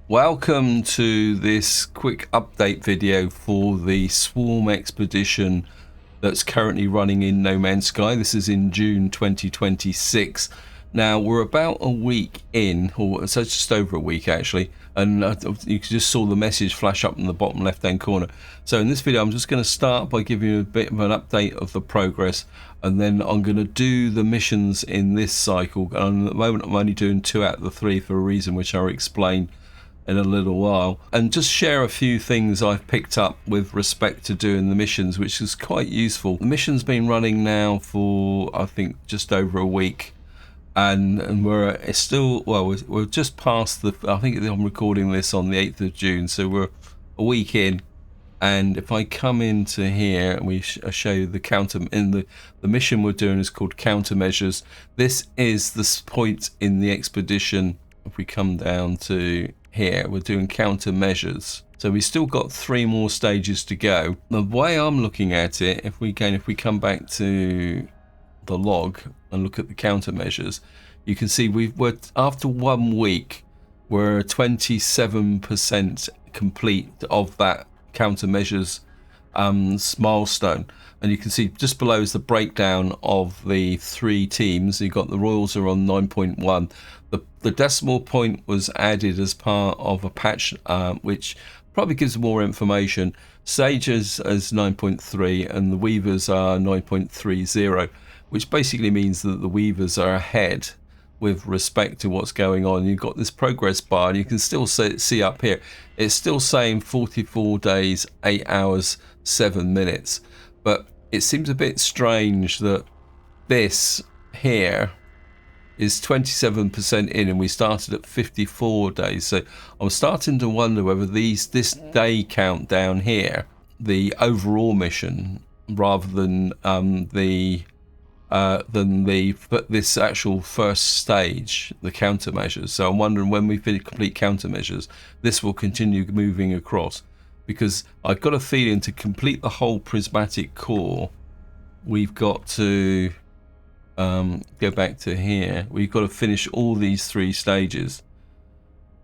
Welcome to this quick update video for the Swarm expedition that's currently running in No Man's Sky. This is in June 2026. Now we're about a week in, or so just over a week actually, and you just saw the message flash up in the bottom left hand corner. So in this video I'm just going to start by giving you a bit of an update of the progress, and then I'm going to do the missions in this cycle. And at the moment I'm only doing 2 out of the 3 for a reason which I'll explain in a little while, and just share a few things I've picked up with respect to doing the missions, which is quite useful. The mission's been running now for I think just over a week, and we're still, well, we're just past the, I think I'm recording this on the 8th of June, so we're a week in. And if I come into here and we show you the counter in the mission we're doing is called countermeasures. This is the point in the expedition. If we come down to here, we're doing countermeasures, so we still got 3 more stages to go. The way I'm looking at it, if we come back to the log and look at the countermeasures, you can see we're after 1 week we're 27% complete of that countermeasures milestone. And you can see just below is the breakdown of the 3 teams. You've got the Royals are on 9.1. The decimal point was added as part of a patch, which probably gives more information. Sage is 9.3 and the Weavers are 9.30, which basically means that the Weavers are ahead with respect to what's going on. You've got this progress bar, and you can still see up here, it's still saying 44 days, 8 hours, 7 minutes. But it seems a bit strange that this here is 27% in, and we started at 54 days. So I'm starting to wonder whether this day count down here, the overall mission, rather than this actual first stage, the countermeasures. So I'm wondering when we complete countermeasures, this will continue moving across, because I've got a feeling to complete the whole prismatic core, we've got to go back to here. We've got to finish all these 3 stages,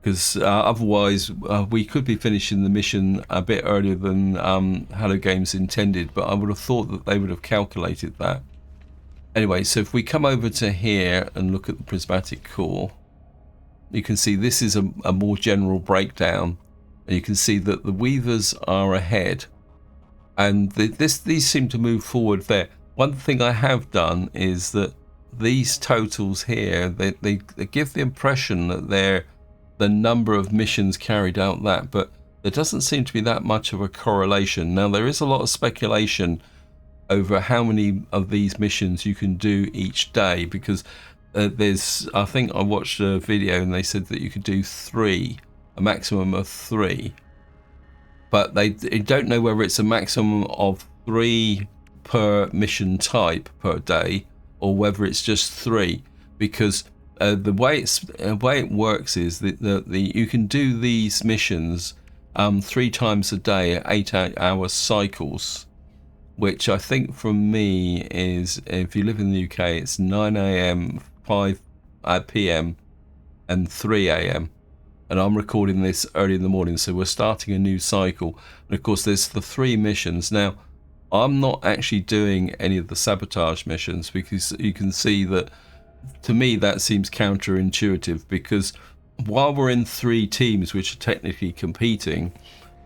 because otherwise we could be finishing the mission a bit earlier than Hello Games intended, but I would have thought that they would have calculated that. Anyway, so if we come over to here and look at the prismatic core, you can see this is a more general breakdown, and you can see that the Weavers are ahead, and these seem to move forward there. One thing I have done is that these totals here, they give the impression that they're the number of missions carried out, but there doesn't seem to be that much of a correlation. Now there is a lot of speculation over how many of these missions you can do each day, because I think I watched a video and they said that you could do 3, a maximum of 3, but they don't know whether it's a maximum of 3 per mission type per day, or whether it's just 3, because the way it works is that you can do these missions 3 times a day at 8-hour cycles, which I think from me is, if you live in the UK, it's 9 AM, 5 PM and 3 AM. And I'm recording this early in the morning, so we're starting a new cycle. And of course there's the 3 missions. Now I'm not actually doing any of the sabotage missions, because you can see that to me that seems counterintuitive, because while we're in 3 teams which are technically competing,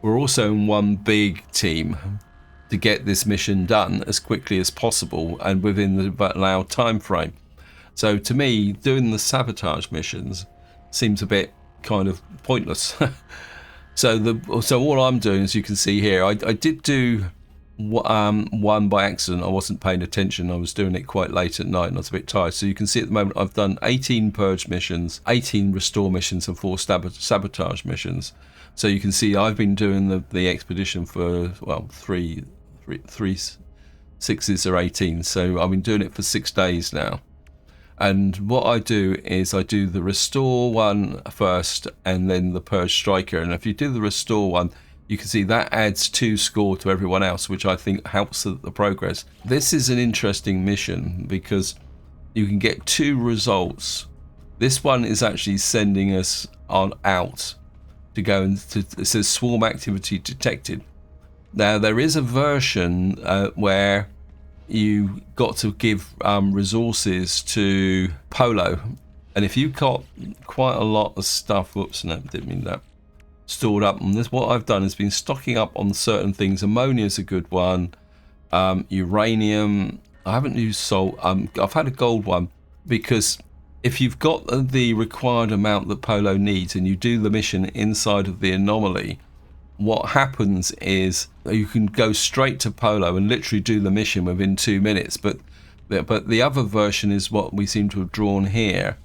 we're also in one big team to get this mission done as quickly as possible and within the allowed time frame. So to me, doing the sabotage missions seems a bit kind of pointless. So all I'm doing, as you can see here, I did do one by accident. I wasn't paying attention. I was doing it quite late at night and I was a bit tired. So you can see at the moment I've done 18 purge missions, 18 restore missions and 4 sabotage missions. So you can see I've been doing the expedition for, well, 3 6s are 18, so I've been doing it for 6 days now. And what I do is I do the restore one first and then the purge striker. And if you do the restore one, you can see that adds 2 score to everyone else, which I think helps the progress. This is an interesting mission because you can get 2 results. This one is actually sending us out to go and it says swarm activity detected. Now there is a version where you got to give resources to Polo, and if you've got quite a lot of stuff, whoops, no, didn't mean that, stored up, and this, what I've done is been stocking up on certain things. Ammonia is a good one, uranium. I haven't used salt. I've had a gold one, because if you've got the required amount that Polo needs and you do the mission inside of the anomaly, what happens is you can go straight to Polo and literally do the mission within 2 minutes. But the other version is what we seem to have drawn here,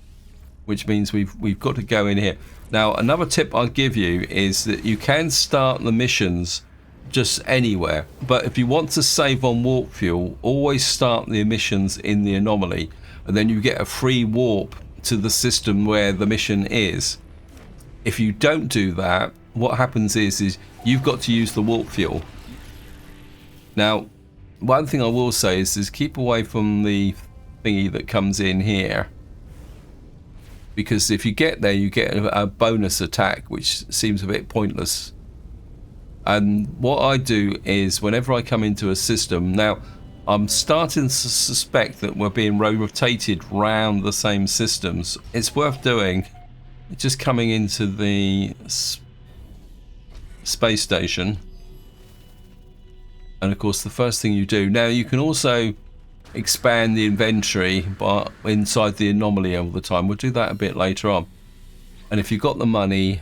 which means we've got to go in here. Now, another tip I'll give you is that you can start the missions just anywhere, but if you want to save on warp fuel, always start the missions in the anomaly, and then you get a free warp to the system where the mission is. If you don't do that, what happens is you've got to use the warp fuel. Now, one thing I will say is keep away from the thingy that comes in here, because if you get there, you get a bonus attack, which seems a bit pointless. And what I do is, whenever I come into a system, now I'm starting to suspect that we're being rotated round the same systems. It's worth doing. Just coming into the space station, and of course the first thing you do, now you can also expand the inventory but inside the anomaly all the time. We'll do that a bit later on. And if you've got the money,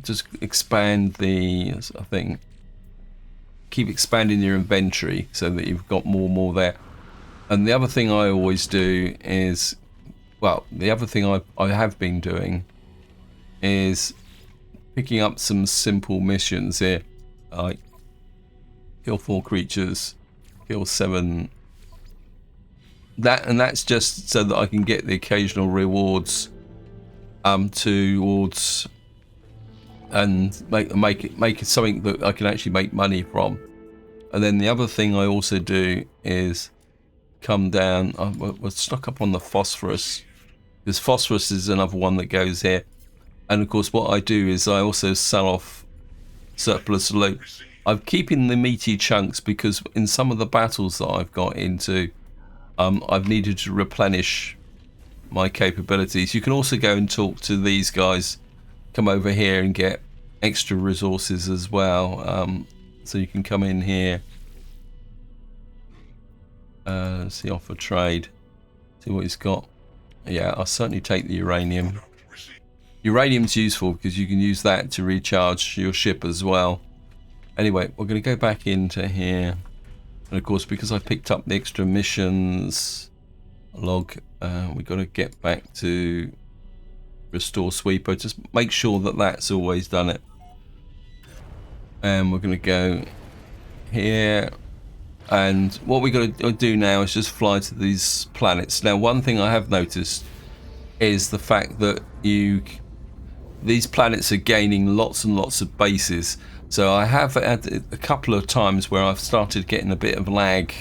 just expand the, I think, keep expanding your inventory so that you've got more there. And the other thing I always do is, well, the other thing I have been doing is picking up some simple missions here, like kill 4 creatures, kill 7. That's just so that I can get the occasional rewards towards, and make it something that I can actually make money from. And then the other thing I also do is come down. We'll stock up on the phosphorus, because phosphorus is another one that goes here. And of course what I do is I also sell off surplus loot. I'm keeping the meaty chunks because in some of the battles that I've got into, I've needed to replenish my capabilities. You can also go and talk to these guys, come over here and get extra resources as well. So you can come in here, see, offer trade, see what he's got. Yeah, I'll certainly take the uranium. Uranium's useful because you can use that to recharge your ship as well. Anyway, we're going to go back into here. And of course, because I picked up the extra missions log, we've got to get back to restore sweeper. Just make sure that that's always done it. And we're going to go here. And what we're going to do now is just fly to these planets. Now, one thing I have noticed is the fact that these planets are gaining lots and lots of bases. So I have had a couple of times where I've started getting a bit of lag,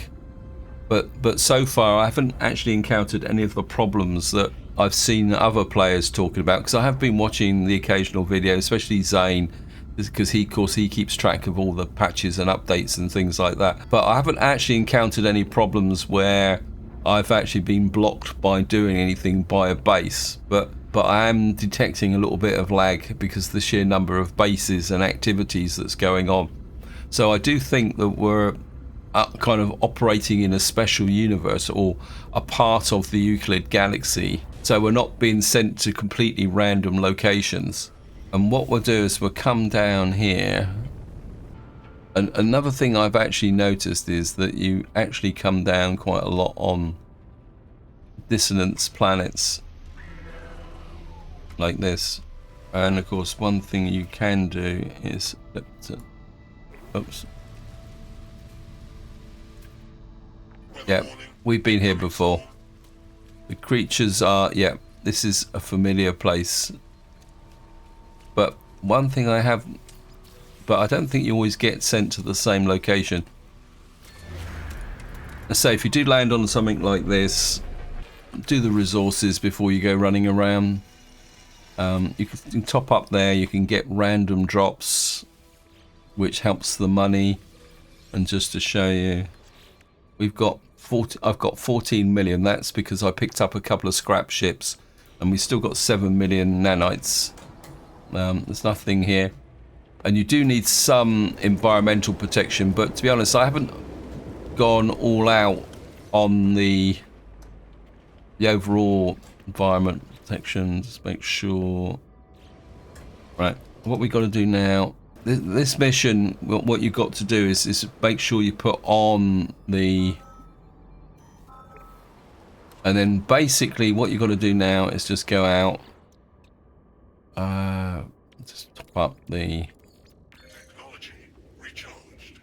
but so far I haven't actually encountered any of the problems that I've seen other players talking about, because I have been watching the occasional video, especially Zane, because of course he keeps track of all the patches and updates and things like that. But I haven't actually encountered any problems where I've actually been blocked by doing anything by a base, but I am detecting a little bit of lag because of the sheer number of bases and activities that's going on. So I do think that we're kind of operating in a special universe, or a part of the Euclid galaxy. So we're not being sent to completely random locations. And what we'll do is we'll come down here. And another thing I've actually noticed is that you actually come down quite a lot on dissonance planets like this. And of course one thing you can do is oops, yeah, we've been here before. The creatures are, yeah, this is a familiar place. But one thing I have, but I don't think you always get sent to the same location. So if you do land on something like this, do the resources before you go running around. You can top up there. You can get random drops, which helps the money. And just to show you, we've got I've got 14 million. That's because I picked up a couple of scrap ships, and we still got 7 million nanites. There's nothing here, and you do need some environmental protection. But to be honest, I haven't gone all out on the overall environment protection. Just make sure. Right, what we got to do now. This mission, what you've got to do is make sure you put on the. And then basically what you've got to do now is just go out, just top up the, technology recharged.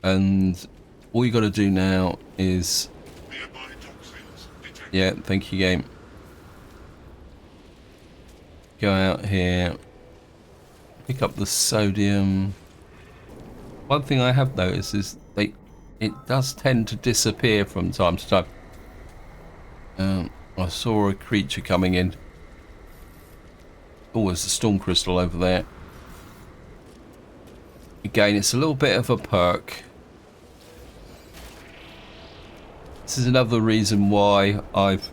And all you got to do now is, Nearby toxins detected. yeah, thank you game. Go out here, pick up the sodium. One thing I have noticed is it does tend to disappear from time to time. I saw a creature coming in. Oh, there's a storm crystal over there. Again, it's a little bit of a perk. This is another reason why I've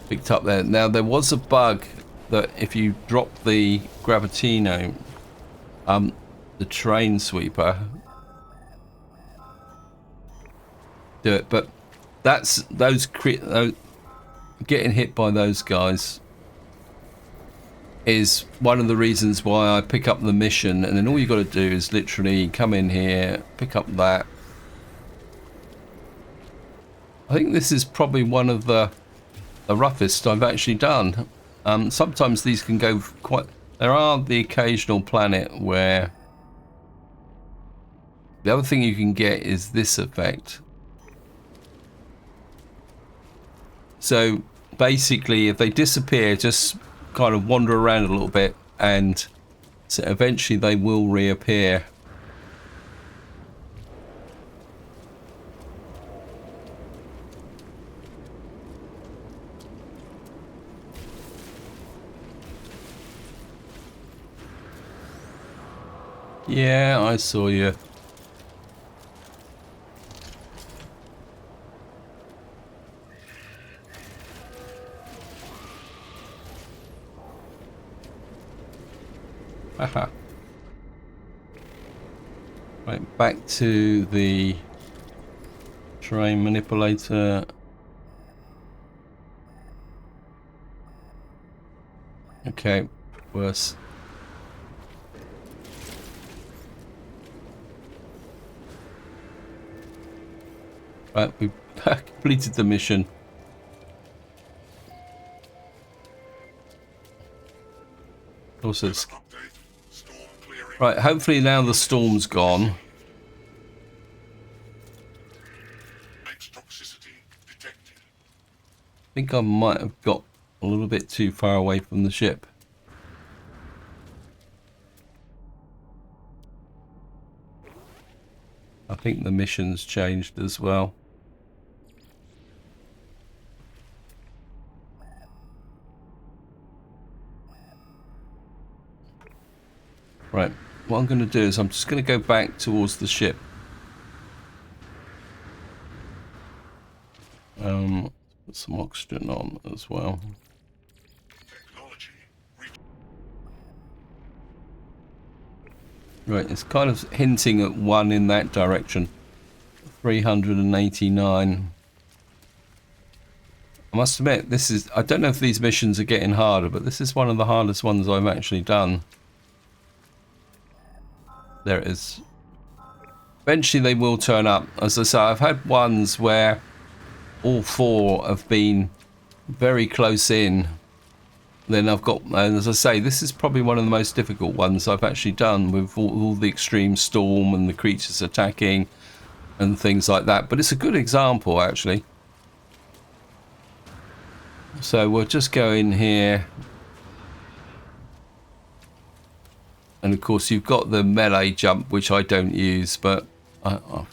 picked up there. Now, there was a bug that if you drop the Gravitino, the train sweeper, do it, but that's those getting hit by those guys is one of the reasons why I pick up the mission. And then all you got to do is literally come in here, pick up that. I think this is probably one of the roughest I've actually done. Sometimes these can go quite. There are the occasional planet where the other thing you can get is this effect. So basically, if they disappear, just kind of wander around a little bit, and so eventually they will reappear. Yeah, I saw you. Haha. Right, back to the train manipulator. Okay, worse. Right, we've completed the mission. Also, it's right, hopefully now the storm's gone. Toxicity detected. I think I might have got a little bit too far away from the ship. I think the mission's changed as well. Right, what I'm going to do is I'm just going to go back towards the ship. Put some oxygen on as well. Technology Right, it's kind of hinting at one in that direction. 389. I must admit, this is, I don't know if these missions are getting harder, but this is one of the hardest ones I've actually done. There it is. Eventually they will turn up. As I say, I've had ones where all four have been very close in. Then I've got, and as I say, this is probably one of the most difficult ones I've actually done, with all the extreme storm and the creatures attacking and things like that. But it's a good example, actually. So we'll just go in here. And of course you've got the melee jump, which I don't use, but but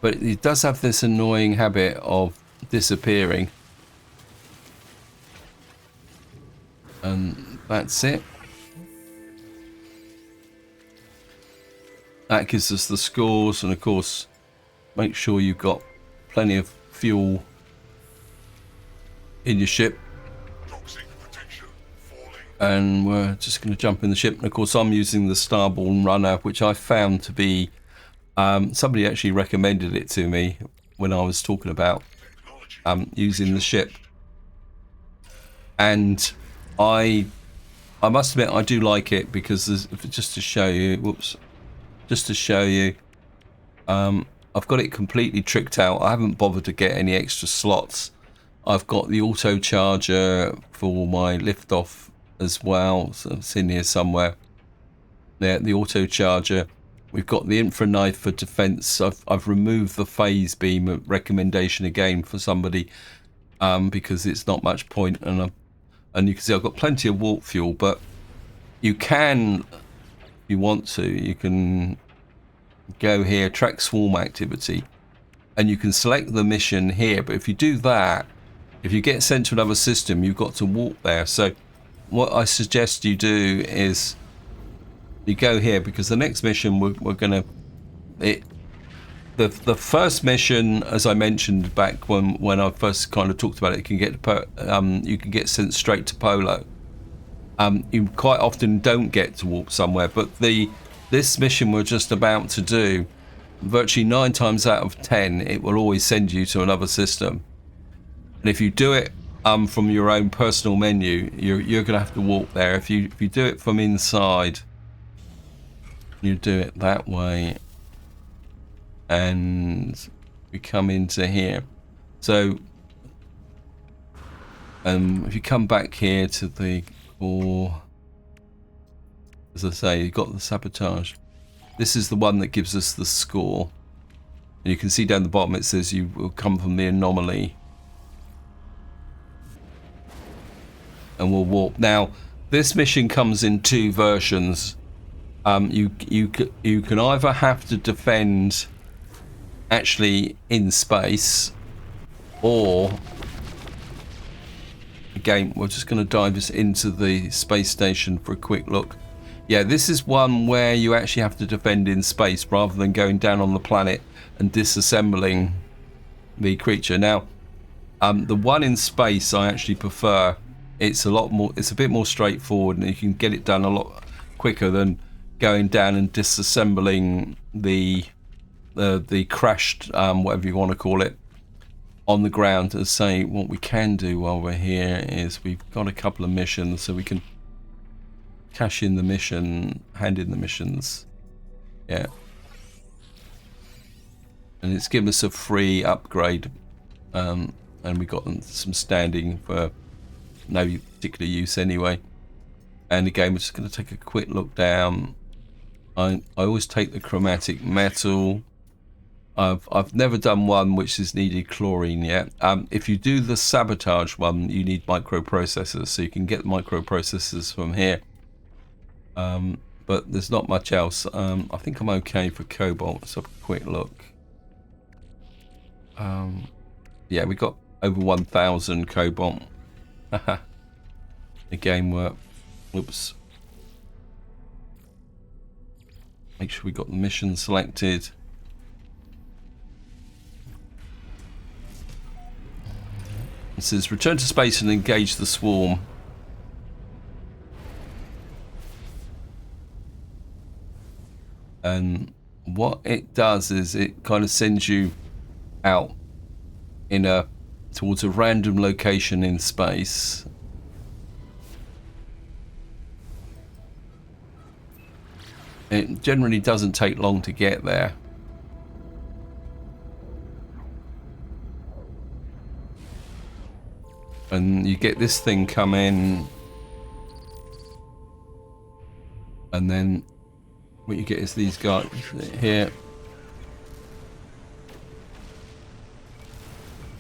it does have this annoying habit of disappearing. And that's it. That gives us the scores, and of course, make sure you've got plenty of fuel in your ship. Toxic protection falling. And we're just going to jump in the ship. And of course, I'm using the Starborn runner, which I found to be somebody actually recommended it to me when I was talking about using the ship. And I must admit I do like it, because just to show you, I've got it completely tricked out. I haven't bothered to get any extra slots. I've got the auto charger for my liftoff as well, so it's in here somewhere. There, the auto charger. We've got the infra knife for defense. I've removed the phase beam recommendation again for somebody, because it's not much point. And you can see I've got plenty of warp fuel, but you can, if you want to, you can go here, track swarm activity, and you can select the mission here. But if you do that, if you get sent to another system, you've got to warp there. So what I suggest you do is you go here, because the next mission we're gonna the first mission, as I mentioned back when I first kind of talked about it, you can get sent straight to Polo. You quite often don't get to warp somewhere, but this mission we're just about to do, virtually 9 times out of 10, it will always send you to another system. And if you do it from your own personal menu, you're gonna have to warp there. If you do it from inside, you do it that way, and we come into here. So if you come back here to the core, as I say, you've got the sabotage. This is the one that gives us the score, and you can see down the bottom it says you will come from the anomaly, and we'll warp. Now this mission comes in 2 versions. You can either have to defend actually in space, or again, we're just going to dive just into the space station for a quick look. Yeah, this is one where you actually have to defend in space rather than going down on the planet and disassembling the creature. Now, the one in space I actually prefer. It's a bit more straightforward, and you can get it done a lot quicker than going down and disassembling the crashed, whatever you want to call it, on the ground. As say, what we can do while we're here is we've got a couple of missions, so we can cash in the mission, hand in the missions. Yeah, and it's given us a free upgrade, and we got some standing for no particular use anyway. And again, we're just going to take a quick look down. I always take the chromatic metal. I've never done one which has needed chlorine yet. If you do the sabotage one, you need microprocessors, so you can get microprocessors from here. But there's not much else. I think I'm okay for cobalt. Let's have a quick look. Yeah, we got over 1,000 cobalt. The game work. Oops. Make sure we got the mission selected. It says return to space and engage the swarm. And what it does is it kind of sends you out towards a random location in space. It generally doesn't take long to get there. And you get this thing come in, and then what you get is these guys here,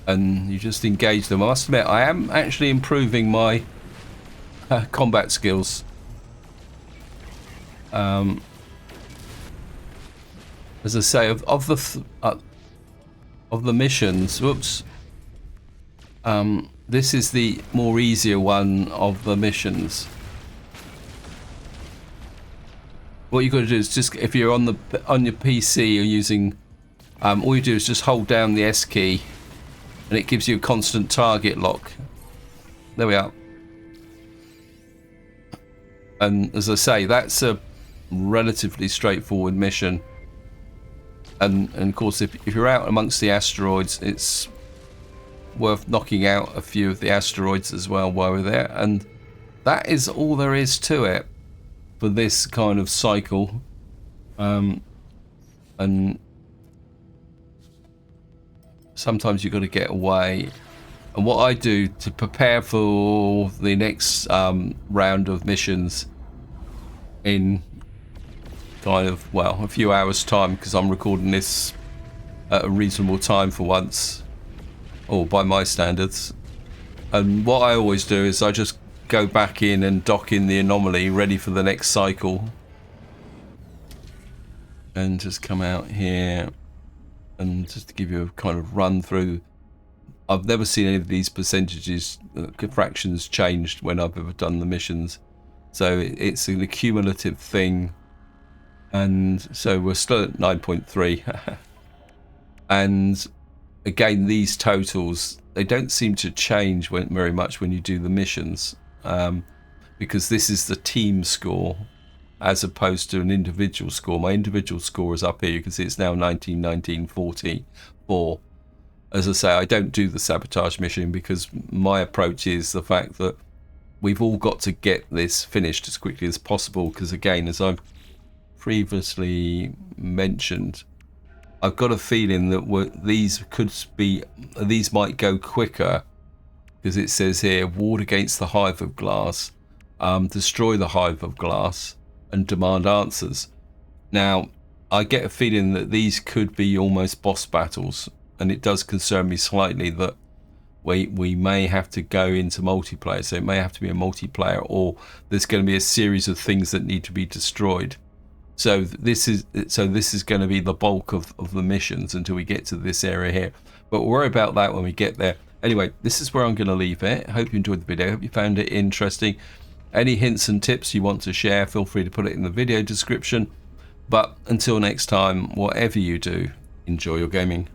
and you just engage them. I must admit, I am actually improving my combat skills. As I say, of the missions, whoops. This is the more easier one of the missions. What you've got to do is just, if you're on your PC or using, all you do is just hold down the S key, and it gives you a constant target lock. There we are. And as I say, that's a relatively straightforward mission. And of course, if you're out amongst the asteroids, it's worth knocking out a few of the asteroids as well while we're there. And that is all there is to it for this kind of cycle. And sometimes you've got to get away. And what I do to prepare for the next round of missions in kind of, well, a few hours time, because I'm recording this at a reasonable time for once, or by my standards. And what I always do is I just go back in and dock in the anomaly ready for the next cycle, and just come out here and just to give you a kind of run through. I've never seen any of these percentages, fractions changed when I've ever done the missions, so it's an accumulative thing. And so we're still at 9.3 and again, these totals, they don't seem to change very much when you do the missions, because this is the team score as opposed to an individual score. My individual score is up here. You can see it's now 19, 19, 44. As I say, I don't do the sabotage mission because my approach is the fact that we've all got to get this finished as quickly as possible, because again, as I've previously mentioned, I've got a feeling that these might go quicker, because it says here, ward against the hive of glass, destroy the hive of glass, and demand answers. Now, I get a feeling that these could be almost boss battles, and it does concern me slightly that we may have to go into multiplayer. So it may have to be a multiplayer, or there's going to be a series of things that need to be destroyed. So this is going to be the bulk of the missions until we get to this area here. But we'll worry about that when we get there. Anyway, this is where I'm going to leave it. I hope you enjoyed the video. I hope you found it interesting. Any hints and tips you want to share, feel free to put it in the video description. But until next time, whatever you do, enjoy your gaming.